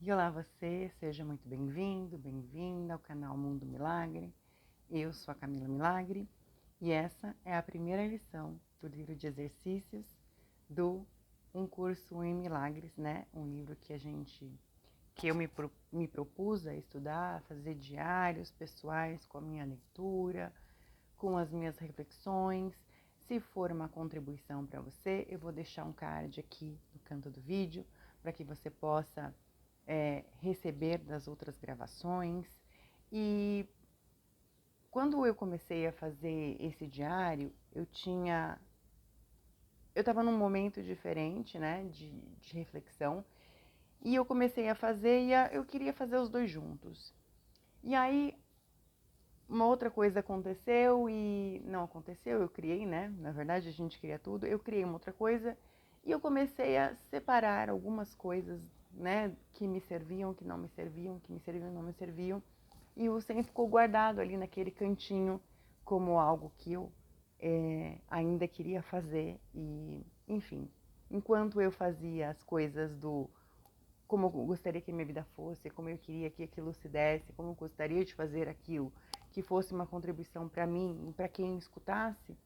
E olá você, seja muito bem-vindo, bem-vinda ao canal Mundo Milagre. Eu sou a Camila Milagre e essa é a primeira lição do livro de exercícios do Um Curso em Milagres, né? Um livro que eu me propus a estudar, a fazer diários pessoais com a minha leitura, com as minhas reflexões. Se for uma contribuição para você, eu vou deixar um card aqui no canto do vídeo para que você possa receber das outras gravações. E quando eu comecei a fazer esse diário, eu estava num momento diferente, né, de reflexão, e eu comecei a fazer e eu queria fazer os dois juntos. E aí uma outra coisa aconteceu e não aconteceu, eu criei, né? Na verdade, a gente cria tudo. Eu criei uma outra coisa e eu comecei a separar algumas coisas, né? Que me serviam, que não me serviam, que me serviam e não me serviam. E o Zen ficou guardado ali naquele cantinho como algo que eu ainda queria fazer. E, enfim, enquanto eu fazia as coisas do como eu gostaria que a minha vida fosse, como eu queria que aquilo se desse, como eu gostaria de fazer aquilo, que fosse uma contribuição para mim e para quem escutasse,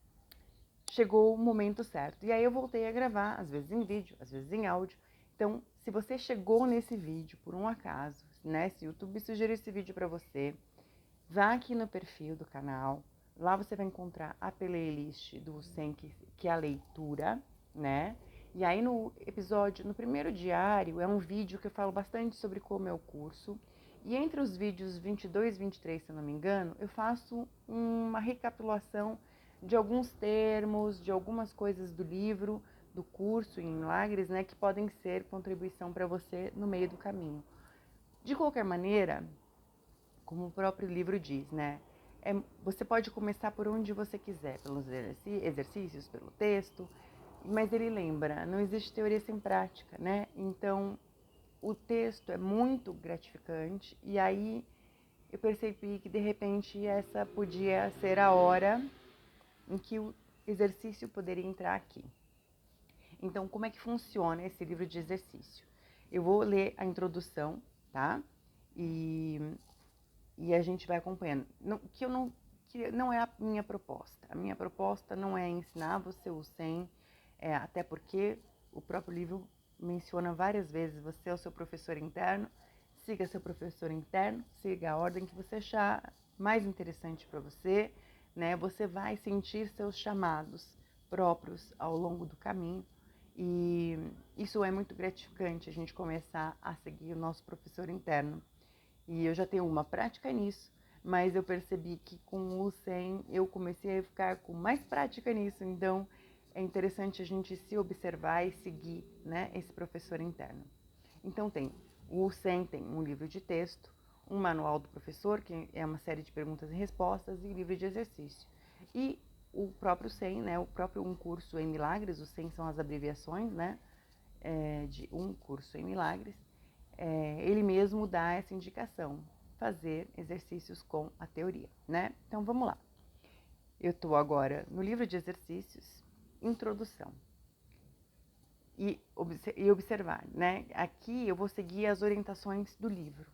chegou o momento certo. E aí eu voltei a gravar, às vezes em vídeo, às vezes em áudio. Então, se você chegou nesse vídeo por um acaso, né, se o YouTube sugeriu esse vídeo para você, vá aqui no perfil do canal, lá você vai encontrar a playlist do Senki, que é a leitura, né? E aí no primeiro diário, é um vídeo que eu falo bastante sobre como é o curso. E entre os vídeos 22 e 23, se eu não me engano, eu faço uma recapitulação de alguns termos, de algumas coisas do livro, do curso em Milagres, né, que podem ser contribuição para você no meio do caminho. De qualquer maneira, como o próprio livro diz, né? Você pode começar por onde você quiser, pelos exercícios, pelo texto, mas ele lembra, não existe teoria sem prática, né? Então, o texto é muito gratificante e aí eu percebi que de repente essa podia ser a hora em que o exercício poderia entrar aqui. Então, como é que funciona esse livro de exercício? Eu vou ler a introdução, tá? E a gente vai acompanhando. Que não é a minha proposta. A minha proposta não é ensinar você o Zen, até porque o próprio livro menciona várias vezes, você é o seu professor interno, siga seu professor interno, siga a ordem que você achar mais interessante para você, né? Você vai sentir seus chamados próprios ao longo do caminho. E isso é muito gratificante, a gente começar a seguir o nosso professor interno. E eu já tenho uma prática nisso, mas eu percebi que com o Zen eu comecei a ficar com mais prática nisso. Então é interessante a gente se observar e seguir, né, esse professor interno. Então o Zen tem um livro de texto, um manual do professor, que é uma série de perguntas e respostas, e livro de exercício. E o próprio Zen, né, o próprio Um Curso em Milagres, os Zen são as abreviações, né, de Um Curso em Milagres, ele mesmo dá essa indicação, fazer exercícios com a teoria, né? Então vamos lá. Eu estou agora no livro de exercícios, introdução. E observar, né? Aqui eu vou seguir as orientações do livro,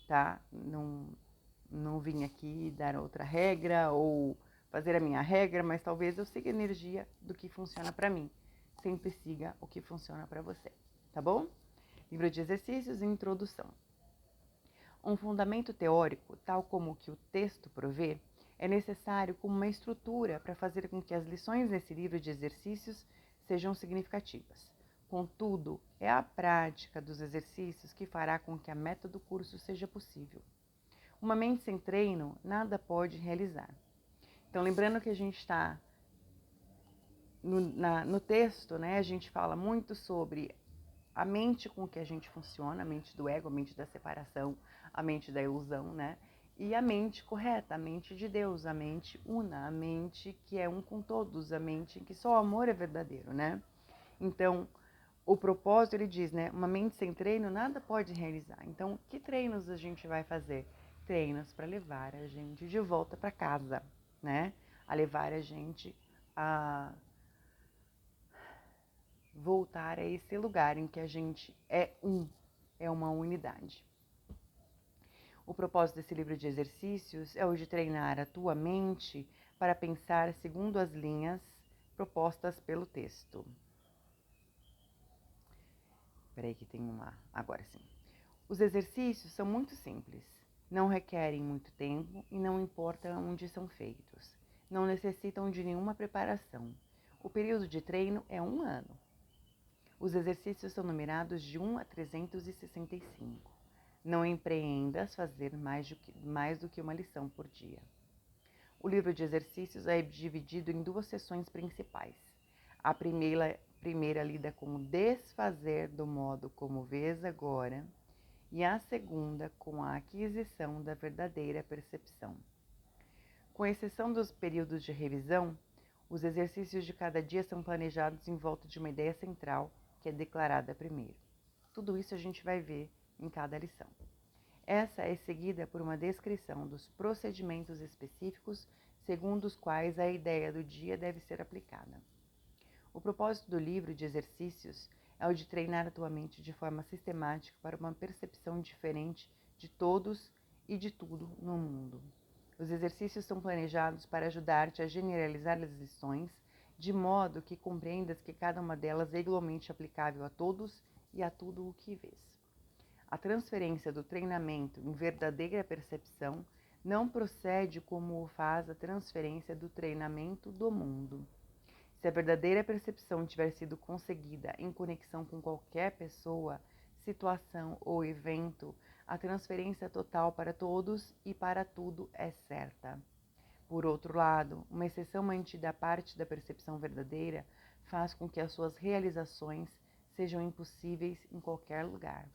tá? Não vim aqui dar outra regra ou fazer a minha regra, mas talvez eu siga a energia do que funciona para mim. Sempre siga o que funciona para você, tá bom? Livro de exercícios e introdução. Um fundamento teórico, tal como o que o texto provê, é necessário como uma estrutura para fazer com que as lições nesse livro de exercícios sejam significativas. Contudo, é a prática dos exercícios que fará com que a meta do curso seja possível. Uma mente sem treino nada pode realizar. Então, lembrando que a gente está no texto, né, a gente fala muito sobre a mente com que a gente funciona, a mente do ego, a mente da separação, a mente da ilusão, né? E a mente correta, a mente de Deus, a mente una, a mente que é um com todos, a mente em que só o amor é verdadeiro, né? Então, o propósito, ele diz, né? Uma mente sem treino nada pode realizar. Então, que treinos a gente vai fazer? Treinos para levar a gente de volta para casa, né? A levar a gente a voltar a esse lugar em que a gente é um, é uma unidade. O propósito desse livro de exercícios é o de treinar a tua mente para pensar segundo as linhas propostas pelo texto. Espera que tem uma... Agora sim. Os exercícios são muito simples, não requerem muito tempo e não importa onde são feitos. Não necessitam de nenhuma preparação. O período de treino é 1 ano. Os exercícios são numerados de 1 a 365. Não empreendas fazer mais do que uma lição por dia. O livro de exercícios é dividido em 2 seções principais. A primeira lida com o desfazer do modo como vês agora, e a segunda com a aquisição da verdadeira percepção. Com exceção dos períodos de revisão, os exercícios de cada dia são planejados em volta de uma ideia central, que é declarada primeiro. Tudo isso a gente vai ver em cada lição. Essa é seguida por uma descrição dos procedimentos específicos segundo os quais a ideia do dia deve ser aplicada. O propósito do livro de exercícios é o de treinar a tua mente de forma sistemática para uma percepção diferente de todos e de tudo no mundo. Os exercícios são planejados para ajudar-te a generalizar as lições, de modo que compreendas que cada uma delas é igualmente aplicável a todos e a tudo o que vês. A transferência do treinamento em verdadeira percepção não procede como o faz a transferência do treinamento do mundo. Se a verdadeira percepção tiver sido conseguida em conexão com qualquer pessoa, situação ou evento, a transferência total para todos e para tudo é certa. Por outro lado, uma exceção mantida à parte da percepção verdadeira faz com que as suas realizações sejam impossíveis em qualquer lugar.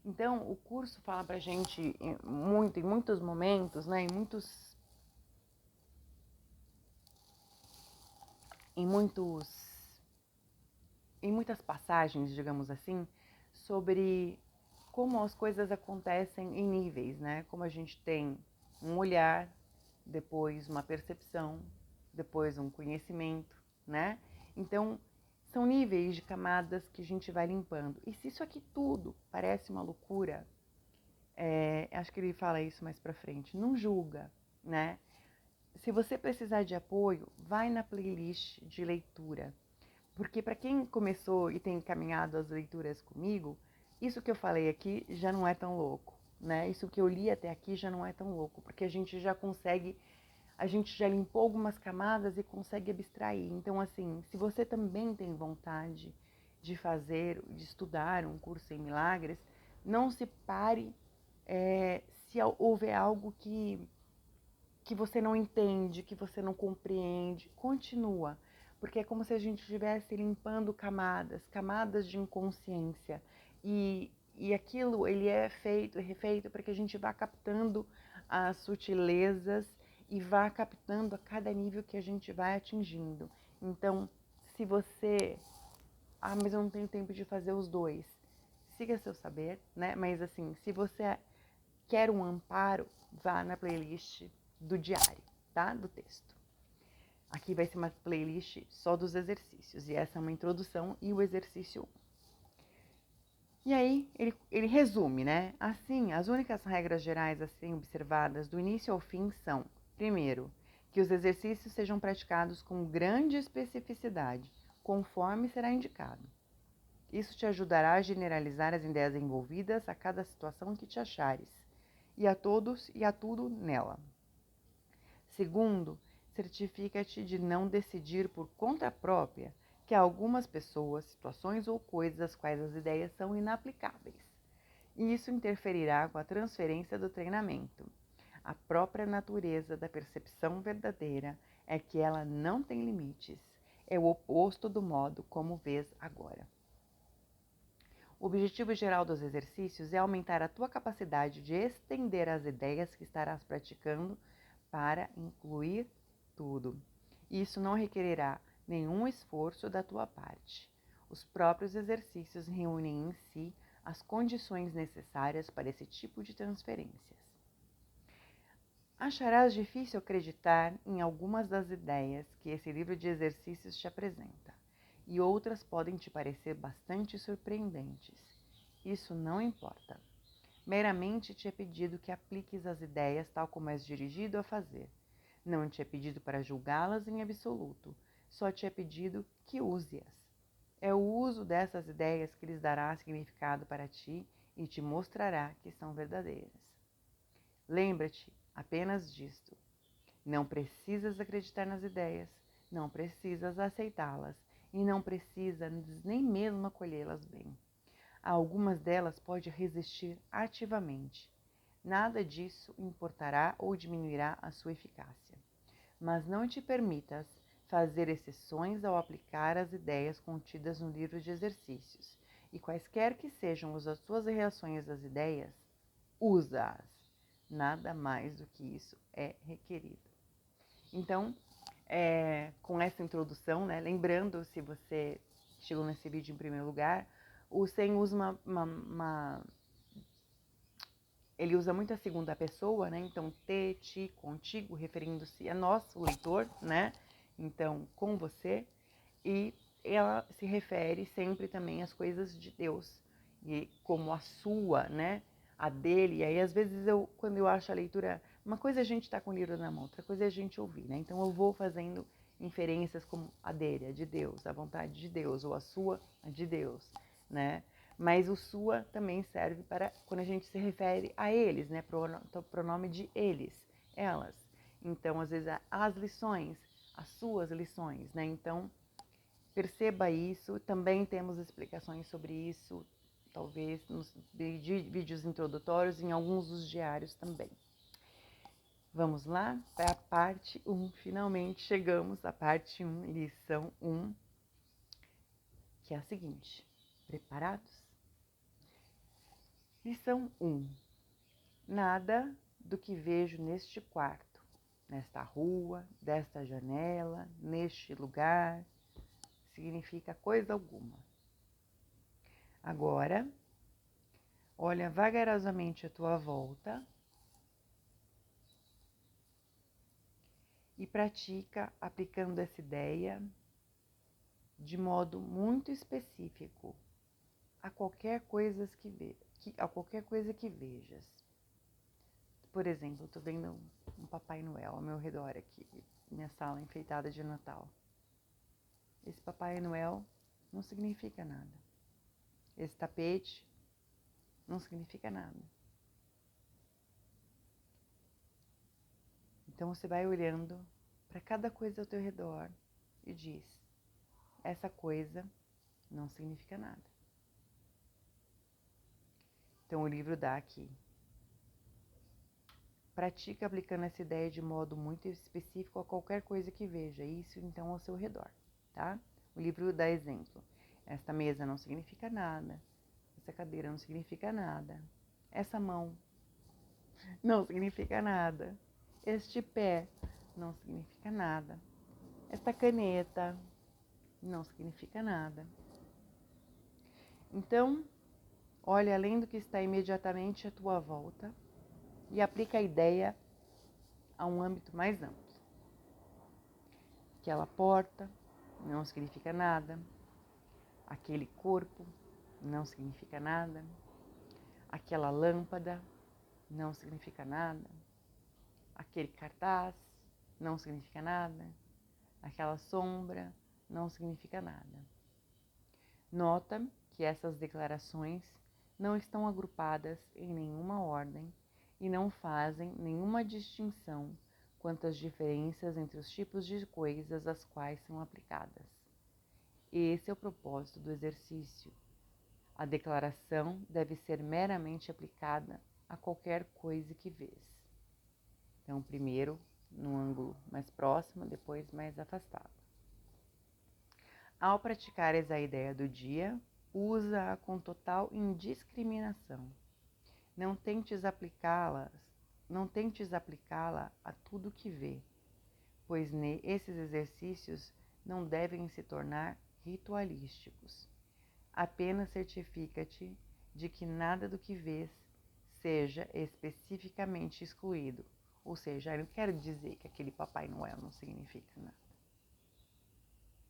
Então, o curso fala pra gente em muitos momentos, né, em muitas passagens, digamos assim, sobre como as coisas acontecem em níveis, né? Como a gente tem um olhar, depois uma percepção, depois um conhecimento, né? Então, são níveis de camadas que a gente vai limpando. E se isso aqui tudo parece uma loucura, acho que ele fala isso mais pra frente, não julga, né? Se você precisar de apoio, vai na playlist de leitura. Porque para quem começou e tem caminhado as leituras comigo, isso que eu falei aqui já não é tão louco, né? Isso que eu li até aqui já não é tão louco, porque a gente já limpou algumas camadas e consegue abstrair. Então, assim, se você também tem vontade de de estudar um curso em milagres, não se pare se houver algo que você não entende, que você não compreende, continua. Porque é como se a gente estivesse limpando camadas de inconsciência. E aquilo, ele é feito, é refeito para que a gente vá captando as sutilezas e vá captando a cada nível que a gente vai atingindo. Então, se você... Ah, mas eu não tenho tempo de fazer os dois. Siga seu saber, né? Mas assim, se você quer um amparo, vá na playlist do diário, tá? Do texto. Aqui vai ser uma playlist só dos exercícios, e essa é uma introdução e o exercício 1. E aí, ele resume, né? Assim, as únicas regras gerais a serem observadas do início ao fim são, primeiro, que os exercícios sejam praticados com grande especificidade, conforme será indicado. Isso te ajudará a generalizar as ideias envolvidas a cada situação que te achares, e a todos e a tudo nela. Segundo, certifica-te de não decidir por conta própria que há algumas pessoas, situações ou coisas às quais as ideias são inaplicáveis. E isso interferirá com a transferência do treinamento. A própria natureza da percepção verdadeira é que ela não tem limites. É o oposto do modo como vês agora. O objetivo geral dos exercícios é aumentar a tua capacidade de estender as ideias que estarás praticando para incluir tudo. Isso não requererá nenhum esforço da tua parte. Os próprios exercícios reúnem em si as condições necessárias para esse tipo de transferências. Acharás difícil acreditar em algumas das ideias que esse livro de exercícios te apresenta, e outras podem te parecer bastante surpreendentes. isso não importa. Meramente te é pedido que apliques as ideias tal como és dirigido a fazer. Não te é pedido para julgá-las em absoluto, só te é pedido que use-as. É o uso dessas ideias que lhes dará significado para ti e te mostrará que são verdadeiras. Lembra-te apenas disto. Não precisas acreditar nas ideias, não precisas aceitá-las e não precisas nem mesmo acolhê-las bem. A algumas delas pode resistir ativamente. Nada disso importará ou diminuirá a sua eficácia. Mas não te permitas fazer exceções ao aplicar as ideias contidas no livro de exercícios, e quaisquer que sejam as suas reações às ideias, usa-as. Nada mais do que isso é requerido. Então, com essa introdução, né, lembrando, se você chegou nesse vídeo em primeiro lugar, o Sen usa ele usa muito a segunda pessoa, né? Então, te, ti, contigo, referindo-se a nós, o leitor, né? Então, com você. E ela se refere sempre também às coisas de Deus, e como a sua, né? A dele. E aí, às vezes, quando eu acho a leitura, uma coisa é a gente estar com o livro na mão, outra coisa é a gente ouvir, né? Então, eu vou fazendo inferências como a dele, a de Deus, a vontade de Deus, ou a sua, a de Deus, né? Mas o sua também serve para quando a gente se refere a eles, né? Pronome de eles, elas. Então, às vezes, as lições, as suas lições, né? Então, perceba isso. Também temos explicações sobre isso, talvez nos vídeos introdutórios, em alguns dos diários também. Vamos lá para a parte 1. Finalmente chegamos à parte 1, lição 1, que é a seguinte. Preparados? Lição 1. Nada do que vejo neste quarto, nesta rua, desta janela, neste lugar, significa coisa alguma. Agora, olha vagarosamente à tua volta e pratica aplicando essa ideia de modo muito específico a qualquer coisa que vejas. Por exemplo, estou vendo um Papai Noel ao meu redor aqui, minha sala enfeitada de Natal. Esse Papai Noel não significa nada. Esse tapete não significa nada. Então você vai olhando para cada coisa ao teu redor e diz: essa coisa não significa nada. Então o livro dá aqui. Pratica aplicando essa ideia de modo muito específico a qualquer coisa que veja, isso então ao seu redor, tá? O livro dá exemplo. Esta mesa não significa nada, essa cadeira não significa nada, essa mão não significa nada, este pé não significa nada, esta caneta não significa nada. Então, olha além do que está imediatamente à tua volta e aplica a ideia a um âmbito mais amplo. Aquela porta não significa nada, aquele corpo não significa nada, aquela lâmpada não significa nada, aquele cartaz não significa nada, aquela sombra não significa nada. Nota que essas declarações não estão agrupadas em nenhuma ordem e não fazem nenhuma distinção quanto às diferenças entre os tipos de coisas às quais são aplicadas. Esse é o propósito do exercício. A declaração deve ser meramente aplicada a qualquer coisa que vês. Então, primeiro no ângulo mais próximo, depois mais afastado. Ao praticares a ideia do dia, usa-a com total indiscriminação. Não tentes aplicá-la a tudo que vê, pois esses exercícios não devem se tornar ritualísticos. Apenas certifica-te de que nada do que vês seja especificamente excluído. Ou seja, eu não quero dizer que aquele Papai Noel não significa nada,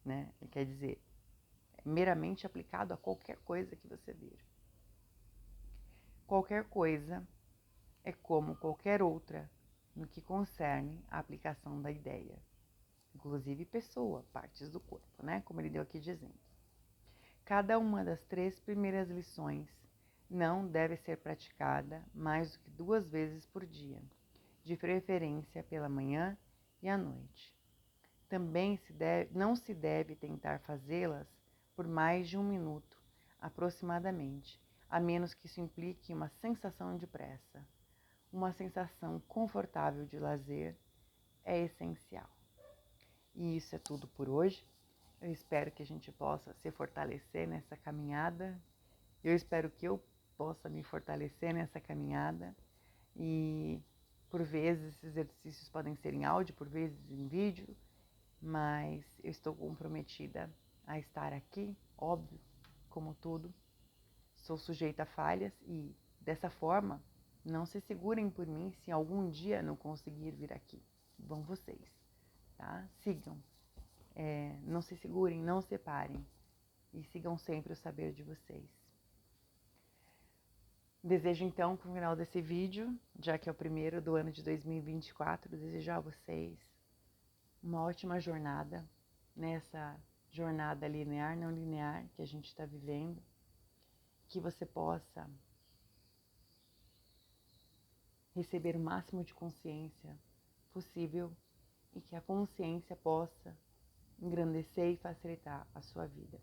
né? Ele quer dizer, é meramente aplicado a qualquer coisa que você veja. Qualquer coisa é como qualquer outra no que concerne a aplicação da ideia, inclusive pessoa, partes do corpo, né? Como ele deu aqui de exemplo. Cada uma das 3 primeiras lições não deve ser praticada mais do que 2 vezes por dia, de preferência pela manhã e à noite. Também não se deve tentar fazê-las por mais de 1 minuto, aproximadamente, a menos que isso implique uma sensação de pressa. Uma sensação confortável de lazer é essencial. E isso é tudo por hoje. Eu espero que a gente possa se fortalecer nessa caminhada. Eu espero que eu possa me fortalecer nessa caminhada. E por vezes esses exercícios podem ser em áudio, por vezes em vídeo, mas eu estou comprometida a estar aqui, óbvio, como tudo. Sou sujeita a falhas e, dessa forma, não se segurem por mim se algum dia não conseguir vir aqui. Vão vocês, tá? Sigam. Não se segurem, não se parem. E sigam sempre o saber de vocês. Desejo então, com o final desse vídeo, já que é o primeiro do ano de 2024, desejar a vocês uma ótima jornada, nessa jornada linear, não linear que a gente está vivendo, que você possa receber o máximo de consciência possível e que a consciência possa engrandecer e facilitar a sua vida.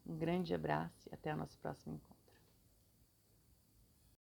Um grande abraço e até o nosso próximo encontro.